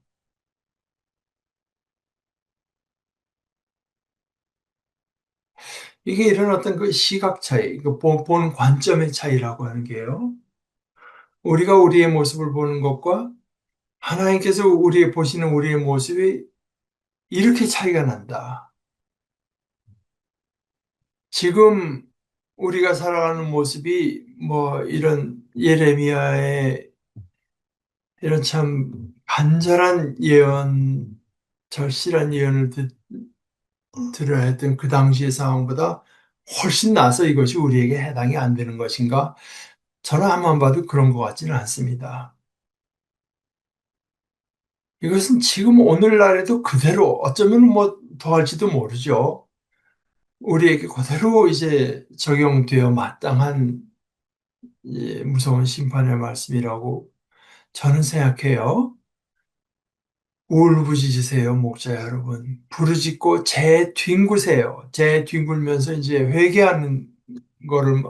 이게 이런 어떤 그 시각 차이, 그 보는 관점의 차이라고 하는 게요. 우리가 우리의 모습을 보는 것과 하나님께서 우리 보시는 우리의 모습이 이렇게 차이가 난다. 지금 우리가 살아가는 모습이 뭐 이런 예레미야의 이런 참 간절한 예언, 절실한 예언을 들어야 했던 그 당시의 상황보다 훨씬 나서 이것이 우리에게 해당이 안 되는 것인가? 저는 한번 봐도 그런 것 같지는 않습니다. 이것은 지금 오늘날에도 그대로 어쩌면 뭐 더할지도 모르죠. 우리에게 그대로 이제 적용되어 마땅한 무서운 심판의 말씀이라고 저는 생각해요. 울부짖으세요, 목자 여러분. 부르짖고 재뒹구세요. 재뒹굴면서 이제 회개하는 거를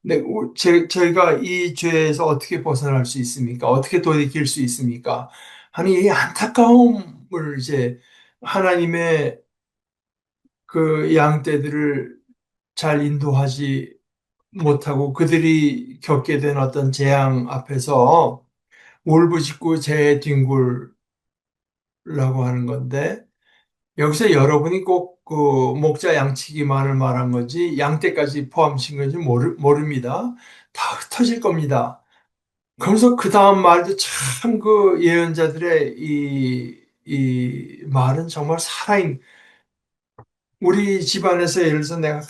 네, 저희가 이 죄에서 어떻게 벗어날 수 있습니까? 어떻게 돌이킬 수 있습니까? 하는 이 안타까움을 이제 하나님의 그 양떼들을 잘 인도하지 못하고 그들이 겪게 된 어떤 재앙 앞에서 울부짖고 재뒹굴라고 하는 건데 여기서 여러분이 꼭 그 목자 양치기만을 말한 건지 양떼까지 포함신 건지 모릅니다. 다 흩어질 겁니다. 그러면서 그 다음 말도 참 그 예언자들의 이 말은 정말 우리 집안에서 예를 들어서 내가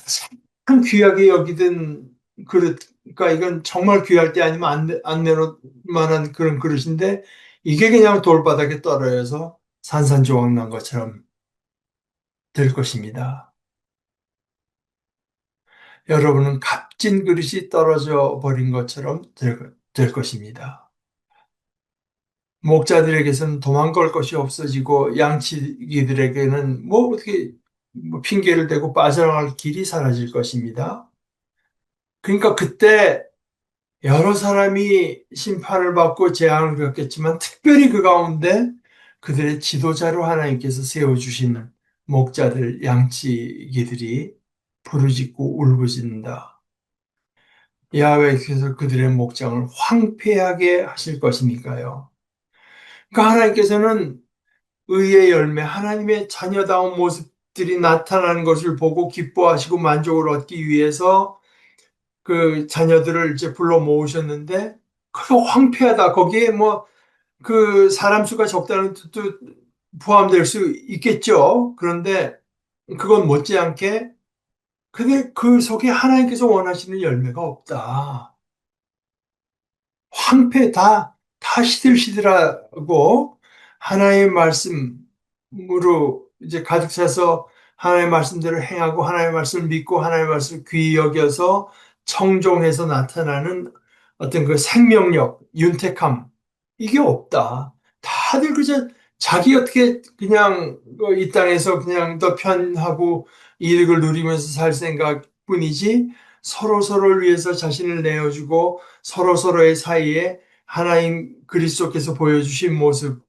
참 귀하게 여기던 그릇, 그러니까 이건 정말 귀할 때 아니면 안 내놓을 만한 그런 그릇인데 이게 그냥 돌바닥에 떨어져서 산산조각 난 것처럼 될 것입니다. 여러분은 값진 그릇이 떨어져 버린 것처럼 될 것입니다. 목자들에게서는 도망갈 것이 없어지고 양치기들에게는 뭐 어떻게 뭐 핑계를 대고 빠져나갈 길이 사라질 것입니다. 그러니까 그때 여러 사람이 심판을 받고 재앙을 겪겠지만 특별히 그 가운데 그들의 지도자로 하나님께서 세워주신 목자들, 양치기들이 부르짖고 울부짖는다. 야훼께서 그들의 목장을 황폐하게 하실 것이니까요. 그러니까 하나님께서는 의의 열매, 하나님의 자녀다운 모습들이 나타나는 것을 보고 기뻐하시고 만족을 얻기 위해서 그 자녀들을 이제 불러 모으셨는데, 그 황폐하다. 거기에 뭐, 그 사람 수가 적다는 뜻도 포함될 수 있겠죠. 그런데 그건 못지않게, 근데 그 속에 하나님께서 원하시는 열매가 없다. 황폐 다 시들시들하고 하나님의 말씀으로 이제 가득 차서 하나님의 말씀대로 행하고 하나님의 말씀을 믿고 하나님의 말씀을 귀히 여겨서 청종해서 나타나는 어떤 그 생명력, 윤택함, 이게 없다. 다들 그저 자기 어떻게 그냥 이 땅에서 그냥 더 편하고 이득을 누리면서 살 생각뿐이지 서로 서로를 위해서 자신을 내어주고 서로 서로의 사이에 하나님 그리스도께서 보여주신 모습을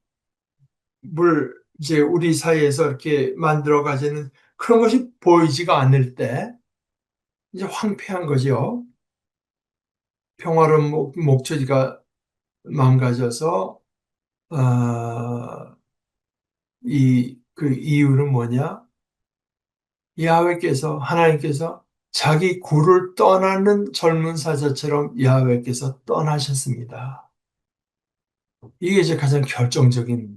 이제 우리 사이에서 이렇게 만들어 가지는 그런 것이 보이지가 않을 때 이제 황폐한 거죠. 평화로운 목초지가 망가져서 그 이유는 뭐냐? 야훼께서 하나님께서 자기 구를 떠나는 젊은 사자처럼 야훼께서 떠나셨습니다. 이게 이제 가장 결정적인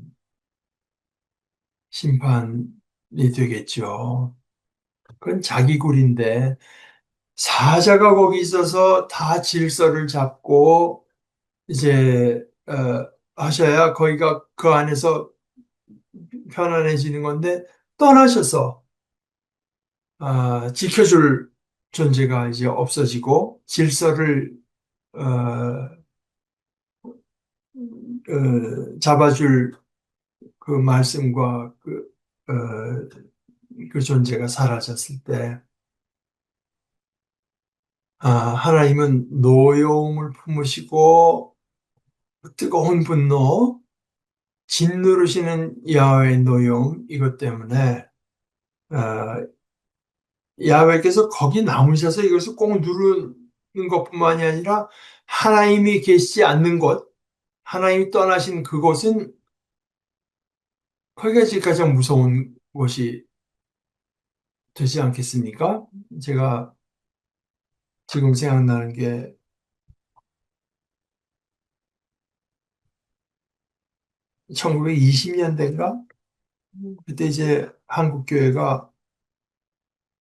심판이 되겠죠. 그건 자기 굴인데 사자가 거기 있어서 다 질서를 잡고 이제 하셔야 거기가 그 안에서 편안해지는 건데 떠나셔서 지켜줄 존재가 이제 없어지고 질서를 어, 잡아줄 그 말씀과 그 존재가 사라졌을 때 하나님은 노여움을 품으시고 뜨거운 분노, 짓누르시는 야훼의 노여움 이것 때문에 어, 야훼께서 거기 남으셔서 이것을 꼭 누르는 것뿐만이 아니라 하나님이 계시지 않는 곳, 하나님이 떠나신 그곳은 거기가 지금 가장 무서운 곳이 되지 않겠습니까? 제가 지금 생각나는 게 1920년대인가? 그때 이제 한국교회가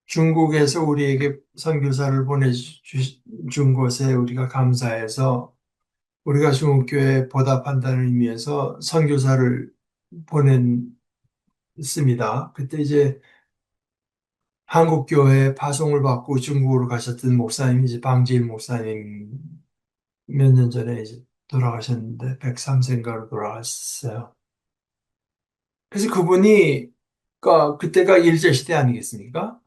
중국에서 우리에게 선교사를 보내준 것에 우리가 감사해서 우리가 중국교회에 보답한다는 의미에서 선교사를 보냈습니다. 그때 이제 한국교회에 파송을 받고 중국으로 가셨던 목사님이 이제 방지일 목사님 몇 년 전에 이제 돌아가셨는데 103세인가로 돌아가셨어요. 그래서 그분이 그러니까 그때가 일제시대 아니겠습니까?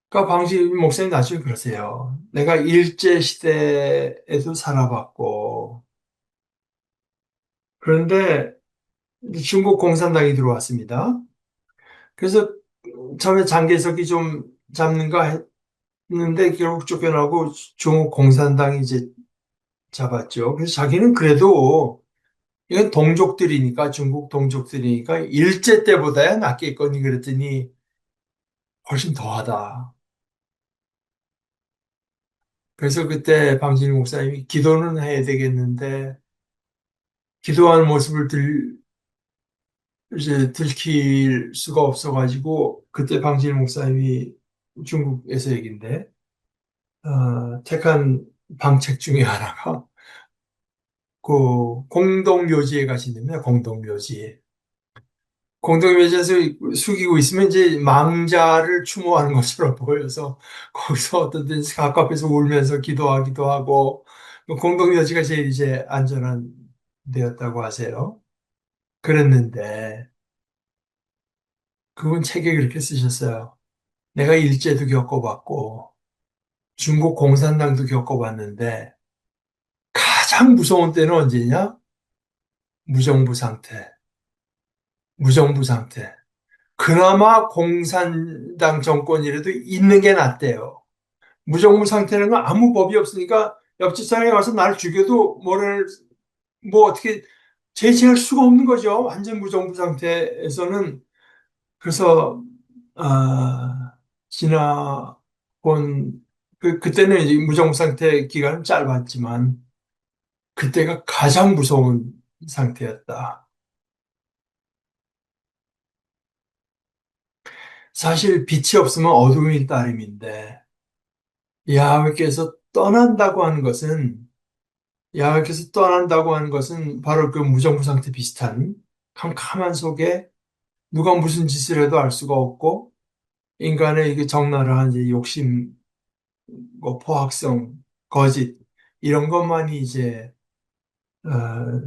그러니까 방시 목사님 나중에 그러세요. 내가 일제시대에도 살아봤고 그런데 중국 공산당이 들어왔습니다. 그래서 처음에 장개석이 좀 잡는가 결국 쫓겨나고 중국 공산당이 이제 잡았죠. 그래서 자기는 그래도 이건 동족들이니까, 중국 동족들이니까 일제 때보다야 낫겠거니 그랬더니 훨씬 더하다. 그래서 그때 방진희 목사님이 기도는 해야 되겠는데 기도하는 모습을 이제 들킬 수가 없어가지고 그때 방진희 목사님이 중국에서 얘긴데 택한 방책 중에 하나가 그 공동묘지에 가신다면 공동묘지에 공동묘지에서 숙이고 있으면 이제 망자를 추모하는 것처럼 보여서 거기서 어떤 데는 가깝게서 울면서 기도하기도 하고 공동묘지가 제일 이제 안전한 데였다고 하세요. 그랬는데 그분 책에 그렇게 쓰셨어요. 내가 일제도 겪어봤고 중국 공산당도 겪어봤는데 가장 무서운 때는 언제냐? 무정부 상태. 무정부 상태. 그나마 공산당 정권이라도 있는 게 낫대요. 무정부 상태는 건 아무 법이 없으니까 옆집 사람이 와서 날 죽여도 뭐 어떻게 제지할 수가 없는 거죠. 완전 무정부 상태에서는. 그래서, 지나본, 그때는 이제 무정부 상태 기간은 짧았지만, 그때가 가장 무서운 상태였다. 사실 빛이 없으면 어둠이 따름인데, 야훼께서 떠난다고 하는 것은, 야훼께서 떠난다고 하는 것은 바로 그 무정부 상태 비슷한 캄캄한 속에 누가 무슨 짓을 해도 알 수가 없고, 인간의 이게 적나라한 이제 욕심, 뭐 포악성, 거짓, 이런 것만이 이제,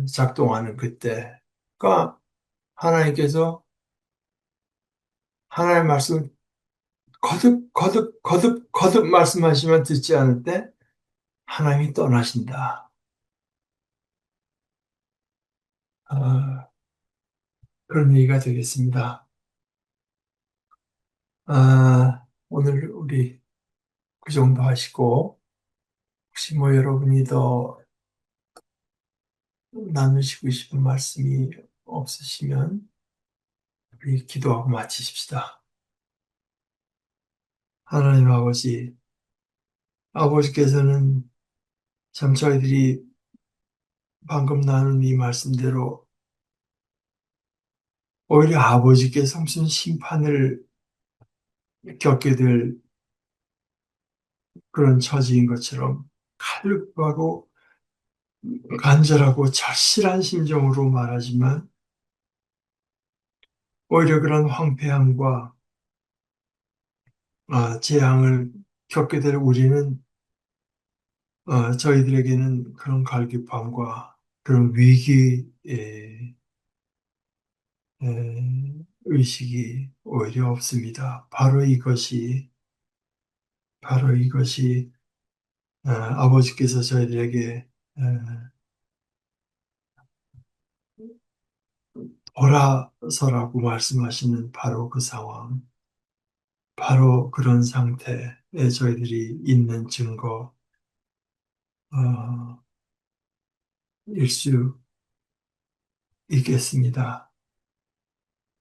작동하는 그때. 그러니까 하나님께서 하나님의 말씀 거듭 말씀하시면 듣지 않을 때 하나님이 떠나신다. 아, 그런 얘기가 되겠습니다. 오늘 우리 그 정도 하시고, 혹시 뭐 여러분이 더 나누시고 싶은 말씀이 없으시면 우리 기도하고 마치십시다. 하나님 아버지, 아버지께서는 참 저희들이 방금 나눈 이 말씀대로 오히려 아버지께서 무슨 심판을 겪게 될 그런 처지인 것처럼 칼국하고 간절하고 절실한 심정으로 말하지만 오히려 그런 황폐함과 재앙을 겪게 될 우리는 저희들에게는 그런 갈급함과 그런 위기의 의식이 오히려 없습니다. 바로 이것이 아버지께서 저희들에게 돌아서라고 말씀하시는 바로 그 상황, 바로 그런 상태에 저희들이 있는 증거, 어, 일수 있겠습니다.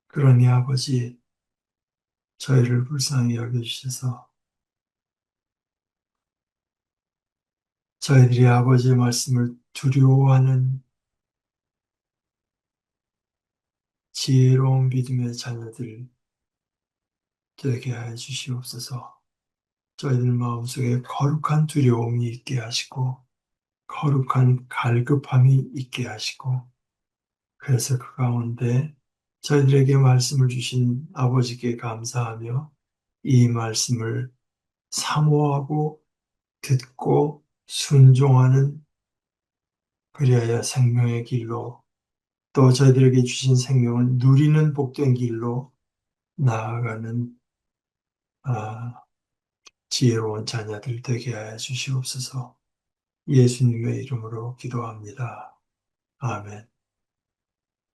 그러니 아버지, 저희를 불쌍히 여겨주셔서 저희들이 아버지의 말씀을 두려워하는 지혜로운 믿음의 자녀들 되게 하여 주시옵소서. 저희들 마음속에 거룩한 두려움이 있게 하시고 거룩한 갈급함이 있게 하시고 그래서 그 가운데 저희들에게 말씀을 주신 아버지께 감사하며 이 말씀을 사모하고 듣고 순종하는 그리하여 생명의 길로 또 저희들에게 주신 생명을 누리는 복된 길로 나아가는 아, 지혜로운 자녀들 되게 하여 주시옵소서. 예수님의 이름으로 기도합니다. 아멘.